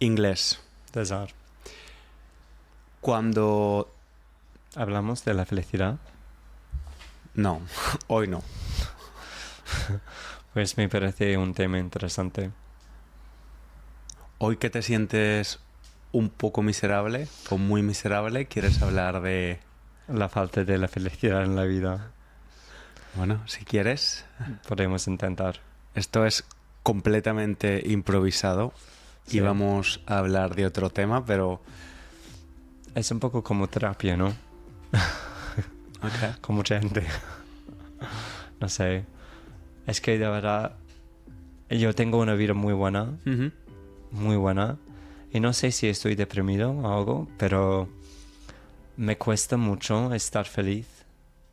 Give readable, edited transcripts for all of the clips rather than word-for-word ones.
Inglés. César, Cuando... hablamos de la felicidad. No, hoy no. Pues me parece un tema interesante. Hoy que te sientes un poco miserable o muy miserable, ¿quieres hablar de...? La falta de la felicidad en la vida. Bueno, si quieres. Podemos intentar. Esto es completamente improvisado Sí. y vamos a hablar de otro tema, pero... Es un poco como terapia, ¿no? Ok. Con mucha gente. No sé. Es que de verdad yo tengo una vida muy buena. Ujú. Muy buena. Y no sé si estoy deprimido o algo, pero me cuesta mucho estar feliz.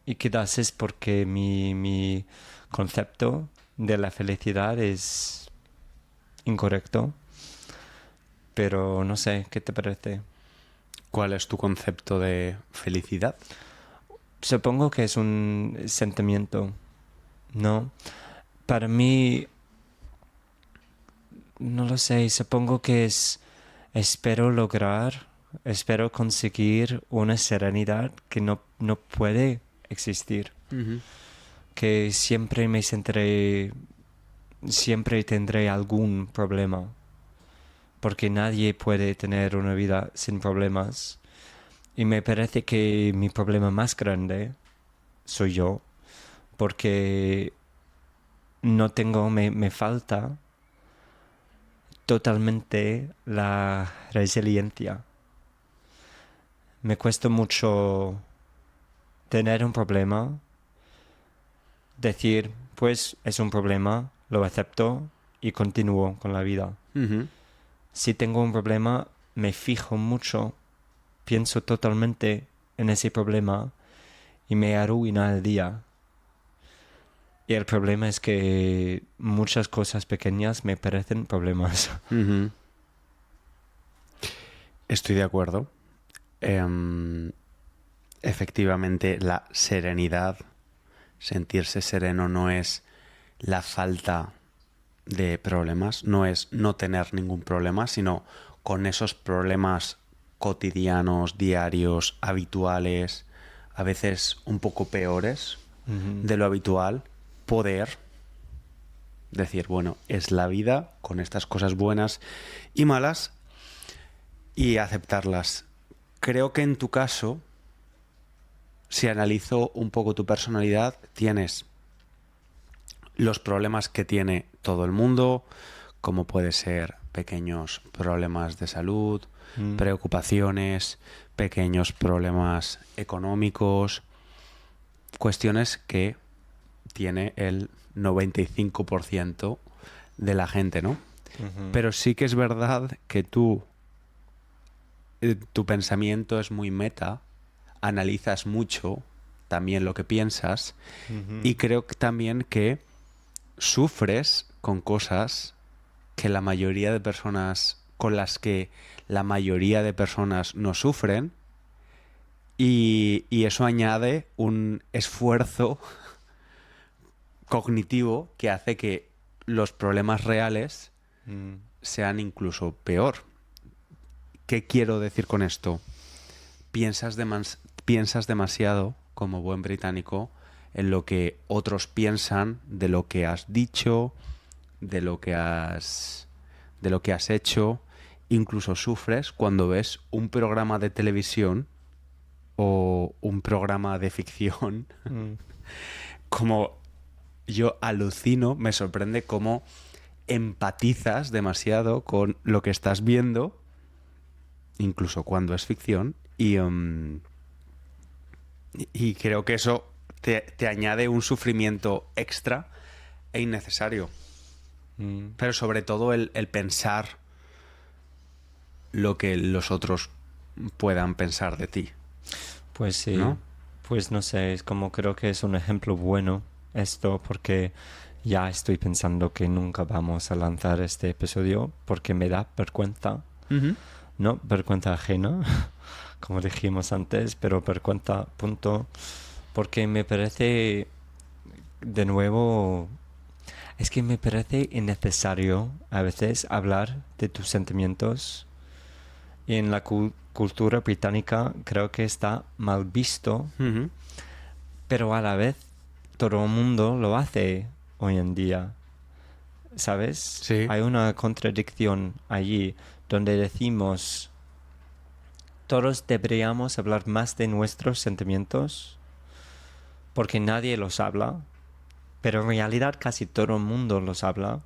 Y quizás es porque mi concepto de la felicidad es incorrecto. Pero no sé, ¿qué te parece? ¿Cuál es tu concepto de felicidad? Supongo que es un sentimiento, ¿no? Para mí, no lo sé, supongo que espero conseguir una serenidad que no puede existir. Ujú. Que siempre tendré algún problema. Porque nadie puede tener una vida sin problemas. Y me parece que mi problema más grande soy yo. Porque me falta totalmente la resiliencia. Me cuesta mucho tener un problema, decir, pues es un problema, lo acepto y continúo con la vida. Ujú. Si tengo un problema, me fijo mucho, pienso totalmente en ese problema y me arruina el día. Y el problema es que muchas cosas pequeñas me parecen problemas. Ujú. Estoy de acuerdo. Em, Efectivamente, la serenidad, sentirse sereno no es la falta de problemas, no es no tener ningún problema, sino con esos problemas cotidianos, diarios, habituales, a veces un poco peores Ujú. de lo habitual, poder decir, bueno, es la vida con estas cosas buenas y malas y aceptarlas. Creo que en tu caso, si analizo un poco tu personalidad, tienes los problemas que tiene todo el mundo, como puede ser pequeños problemas de salud, preocupaciones, pequeños problemas económicos, cuestiones que tiene el 95% de la gente, ¿no? Ujú. Pero sí que es verdad que tu pensamiento es muy meta, analizas mucho también lo que piensas y creo que también que sufres con cosas que la mayoría de personas, con las que la mayoría de personas no sufren y eso añade un esfuerzo cognitivo que hace que los problemas reales Mm. sean incluso peor. ¿Qué quiero decir con esto? Piensas demasiado, como buen británico, en lo que otros piensan de lo que has dicho, de lo que has hecho. Incluso sufres cuando ves un programa de televisión o un programa de ficción. Mm. Como yo alucino, me sorprende cómo empatizas demasiado con lo que estás viendo, incluso cuando es ficción, y creo que eso te añade un sufrimiento extra e innecesario. Mm. Pero sobre todo el pensar lo que los otros puedan pensar de ti, Pues sí, ¿no? pues no sé, es como creo que es un ejemplo bueno esto porque ya estoy pensando que nunca vamos a lanzar este episodio porque me da vergüenza, Ujú. no vergüenza ajena, como dijimos antes, pero vergüenza punto, porque me parece de nuevo Es que me parece innecesario a veces hablar de tus sentimientos. Y en la cultura británica creo que está mal visto, Ujú. pero a la vez todo el mundo lo hace hoy en día. ¿Sabes? Sí. Hay una contradicción allí donde decimos todos deberíamos hablar más de nuestros sentimientos porque nadie los habla, pero en realidad casi todo el mundo los habla.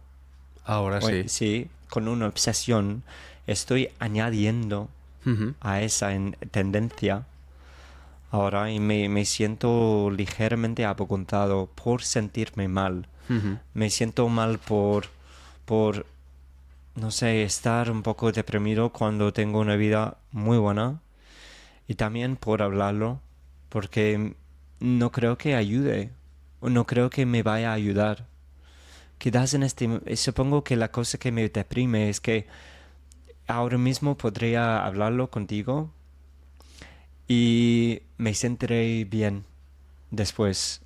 Ahora sí. Sí, con una obsesión estoy añadiendo Ujú. a esa tendencia ahora y me siento ligeramente avergonzado por sentirme mal. Ujú. Me siento mal por, no sé, estar un poco deprimido cuando tengo una vida muy buena y también por hablarlo, porque no creo que ayude, o no creo que me vaya a ayudar. Quizás supongo que la cosa que me deprime es que ahora mismo podría hablarlo contigo y me sentiré bien después,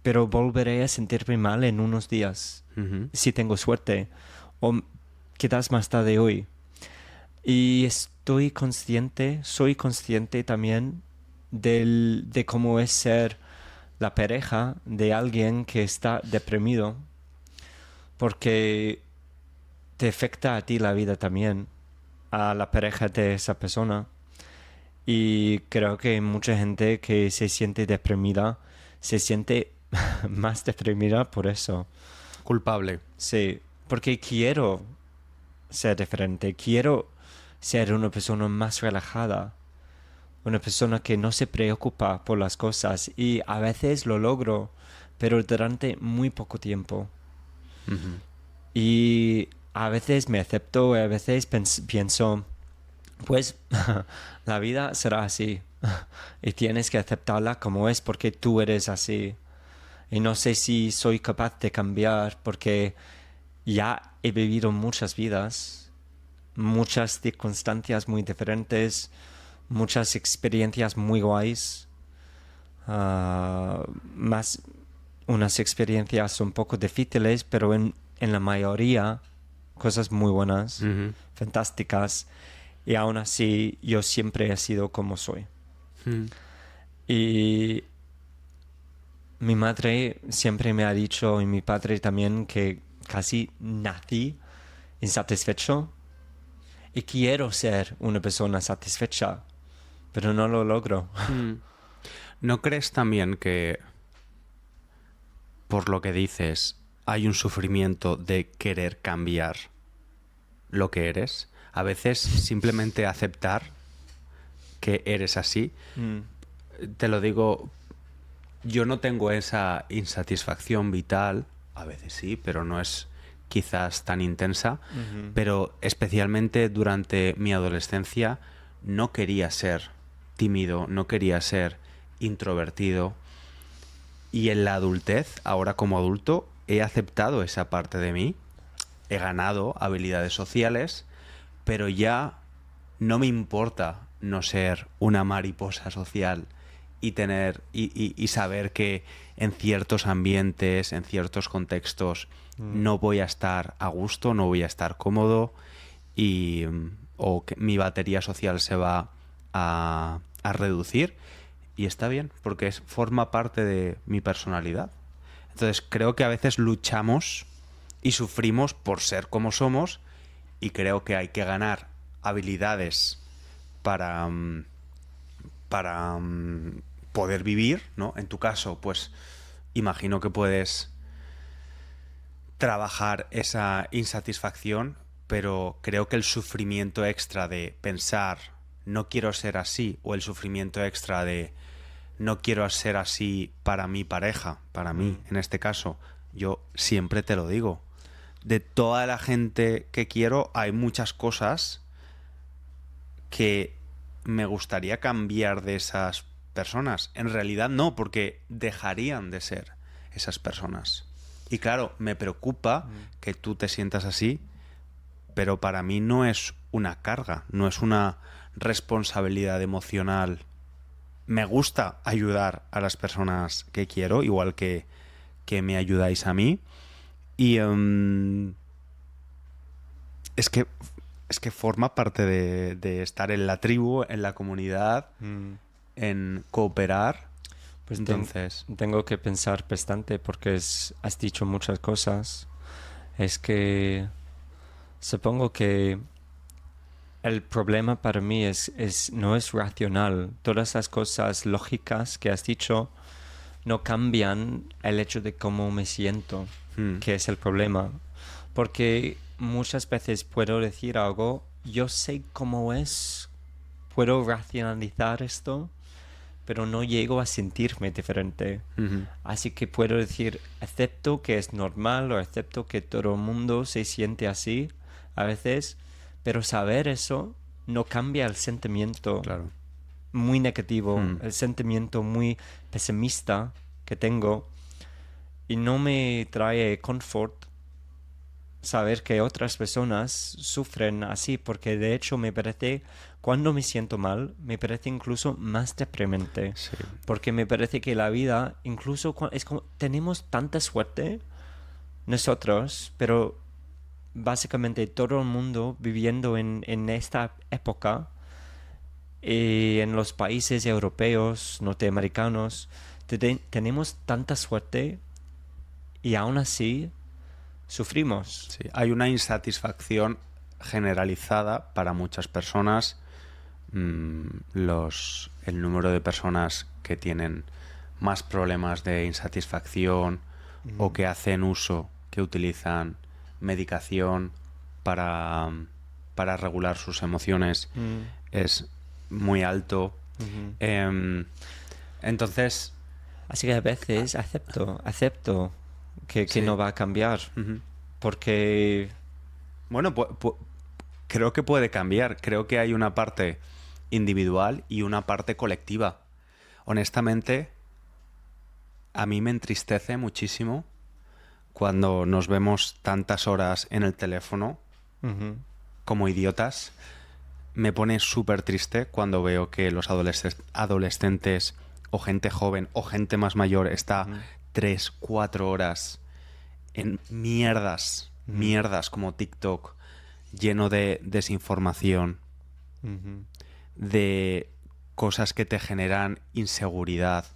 pero volveré a sentirme mal en unos días, Ujú. si tengo suerte, o quizás más tarde hoy. Y soy consciente también de cómo es ser la pareja de alguien que está deprimido, porque te afecta a ti la vida también, a la pareja de esa persona. Y creo que mucha gente que se siente deprimida, se siente más deprimida por eso. Culpable. Sí, porque quiero ser diferente, quiero ser una persona más relajada, una persona que no se preocupa por las cosas y a veces lo logro, pero durante muy poco tiempo. Ujú. Y a veces me acepto y a veces pienso, pues la vida será así y tienes que aceptarla como es porque tú eres así. Y no sé si soy capaz de cambiar porque ya he vivido muchas vidas, muchas circunstancias muy diferentes, muchas experiencias muy guays, más unas experiencias un poco difíciles, pero en la mayoría cosas muy buenas, Ujú. fantásticas, y aún así yo siempre he sido como soy. Ujú. Y mi madre siempre me ha dicho, y mi padre también, que casi nací insatisfecho y quiero ser una persona satisfecha, pero no lo logro. Mm. ¿No crees también que, por lo que dices, hay un sufrimiento de querer cambiar lo que eres? A veces simplemente aceptar que eres así. Mm, Te lo digo, yo no tengo esa insatisfacción vital, a veces sí, pero no es quizás tan intensa, ujú, pero especialmente durante mi adolescencia no quería ser tímido, no quería ser introvertido. Y en la adultez, ahora como adulto, he aceptado esa parte de mí, he ganado habilidades sociales, pero ya no me importa no ser una mariposa social y tener y saber que en ciertos ambientes, en ciertos contextos, no voy a estar a gusto, no voy a estar cómodo y o que mi batería social se va a reducir y está bien porque forma parte de mi personalidad. Entonces creo que a veces luchamos y sufrimos por ser como somos y creo que hay que ganar habilidades para, para poder vivir, ¿no? En tu caso, pues imagino que puedes trabajar esa insatisfacción, pero creo que el sufrimiento extra de pensar no quiero ser así o el sufrimiento extra de no quiero ser así para mi pareja, para mí, en este caso, yo siempre te lo digo. De toda la gente que quiero, hay muchas cosas que me gustaría cambiar de esas personas. En realidad no, porque dejarían de ser esas personas. Y claro, me preocupa que tú te sientas así, pero para mí no es una carga, no es una responsabilidad emocional. Me gusta ayudar a las personas que quiero, igual que me ayudáis a mí, Y es que, es que forma parte de estar en la tribu, en la comunidad, en cooperar. Pues Entonces, tengo que pensar bastante porque has dicho muchas cosas. Es que supongo que el problema para mí no es racional. Todas las cosas lógicas que has dicho no cambian el hecho de cómo me siento, que es el problema. Porque muchas veces puedo decir algo, yo sé cómo es, puedo racionalizar esto, pero no llego a sentirme diferente. Así que puedo decir, acepto que es normal o acepto que todo el mundo se siente así a veces, pero saber eso no cambia el sentimiento claro. muy negativo, el sentimiento muy pesimista que tengo, y no me trae confort saber que otras personas sufren así, porque de hecho me parece, cuando me siento mal, me parece incluso más deprimente, Sí. porque me parece que la vida, incluso es como, tenemos tanta suerte nosotros, pero básicamente todo el mundo viviendo en esta época, en los países europeos, norteamericanos, tenemos tanta suerte y aún así sufrimos. Sí, hay una insatisfacción generalizada para muchas personas. El número de personas que tienen más problemas de insatisfacción o que hacen uso, que utilizan medicación para regular sus emociones es muy alto. Entonces, Así que a veces acepto que sí. no va a cambiar, porque Bueno, creo que puede cambiar. Creo que hay una parte individual y una parte colectiva. Honestamente, a mí me entristece muchísimo cuando nos vemos tantas horas en el teléfono como idiotas. Me pone súper triste cuando veo que los adolescentes o gente joven o gente más mayor está 3, 4 horas en mierdas como TikTok, lleno de desinformación, de cosas que te generan inseguridad.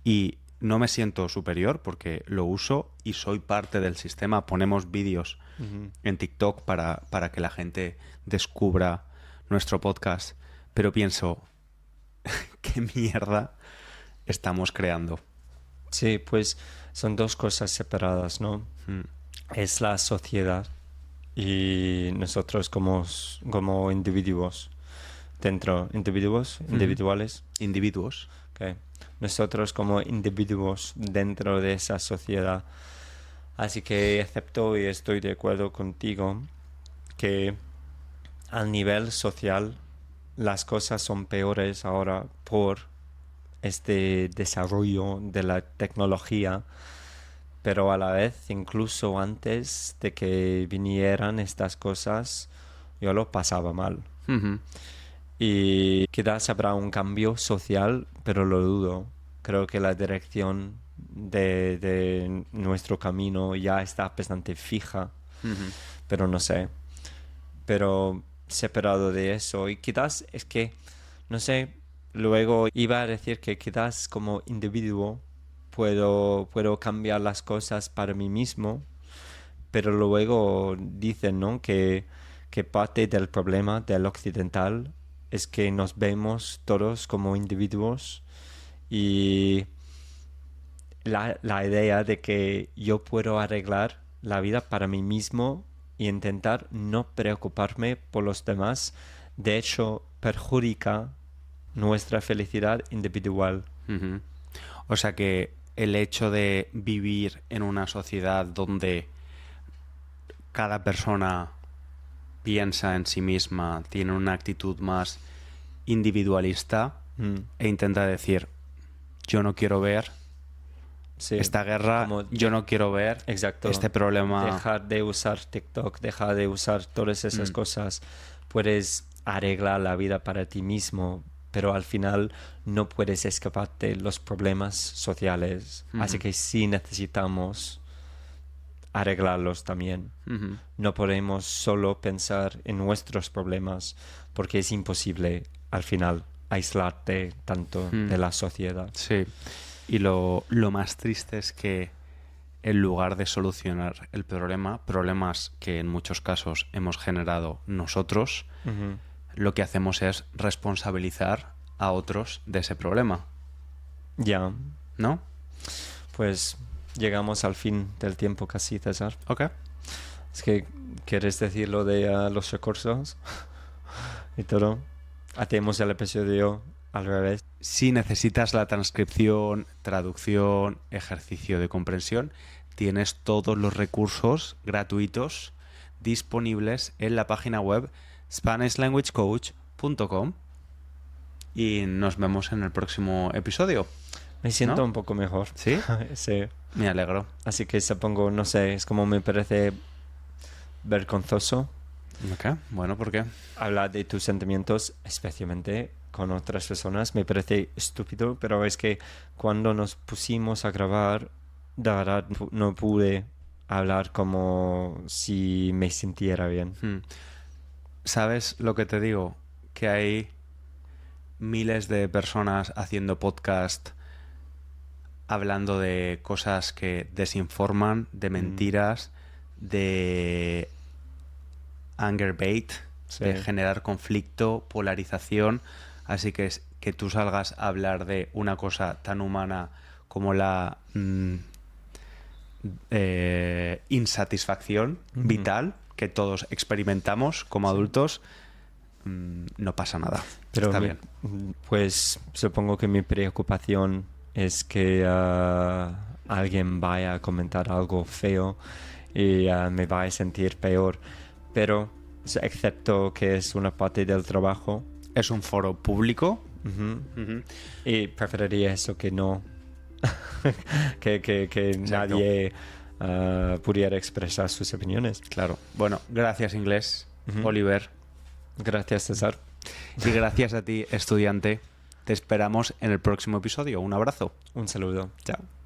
Y no me siento superior porque lo uso y soy parte del sistema. Ponemos vídeos en TikTok para que la gente descubra nuestro podcast. Pero pienso, ¿qué mierda estamos creando? sí, pues son dos cosas separadas, ¿no? Es la sociedad y nosotros como individuos individuales. Individuos. Okay. Nosotros como individuos dentro de esa sociedad. Así que acepto y estoy de acuerdo contigo que al nivel social las cosas son peores ahora por este desarrollo de la tecnología, pero a la vez, incluso antes de que vinieran estas cosas, yo lo pasaba mal. Y quizás habrá un cambio social, pero lo dudo. Creo que la dirección de nuestro camino ya está bastante fija, pero no sé. Pero separado de eso, y quizás es que, no sé, luego iba a decir que quizás como individuo puedo cambiar las cosas para mí mismo, pero luego dicen, ¿no? que parte del problema del occidental es que nos vemos todos como individuos y la idea de que yo puedo arreglar la vida para mí mismo y intentar no preocuparme por los demás, de hecho, perjudica nuestra felicidad individual. O sea que el hecho de vivir en una sociedad donde cada persona piensa en sí misma, tiene una actitud más individualista e intenta decir, yo no quiero ver Sí, esta guerra, yo no quiero ver exacto. este problema. Dejar de usar TikTok, dejar de usar todas esas cosas. Puedes arreglar la vida para ti mismo, pero al final no puedes escaparte de los problemas sociales. Así que sí necesitamos arreglarlos también. Ujú. No podemos solo pensar en nuestros problemas porque es imposible al final aislarte tanto de la sociedad. Sí. Y lo más triste es que en lugar de solucionar el problema, problemas que en muchos casos hemos generado nosotros, Ujú. lo que hacemos es responsabilizar a otros de ese problema, Ya, ¿no? pues llegamos al fin del tiempo casi, César. Ok. Es que, ¿quieres decir lo de los recursos? Y todo. Hacemos el episodio al revés. Si necesitas la transcripción, traducción, ejercicio de comprensión, tienes todos los recursos gratuitos disponibles en la página web SpanishLanguageCoach.com y nos vemos en el próximo episodio. Me siento ¿No? un poco mejor. ¿Sí? Sí. Me alegro. Así que supongo, no sé, es como me parece vergonzoso Ok. Bueno, ¿por qué? hablar de tus sentimientos, especialmente con otras personas. Me parece estúpido, pero es que cuando nos pusimos a grabar, de verdad no pude hablar como si me sintiera bien. ¿Sabes lo que te digo? Que hay miles de personas haciendo podcast hablando de cosas que desinforman, de mentiras, de anger bait, Sí. de generar conflicto, polarización. Así que es que tú salgas a hablar de una cosa tan humana como la insatisfacción vital que todos experimentamos como adultos, no pasa nada. Pero Está bien. pues supongo que mi preocupación es que alguien vaya a comentar algo feo y me vaya a sentir peor. Pero excepto que es una parte del trabajo. Es un foro público. Y preferiría eso que no. que nadie pudiera expresar sus opiniones. Claro. Bueno, gracias inglés, Oliver. Gracias, César. Y gracias a ti, estudiante. Te esperamos en el próximo episodio. Un abrazo. Un saludo. Chao.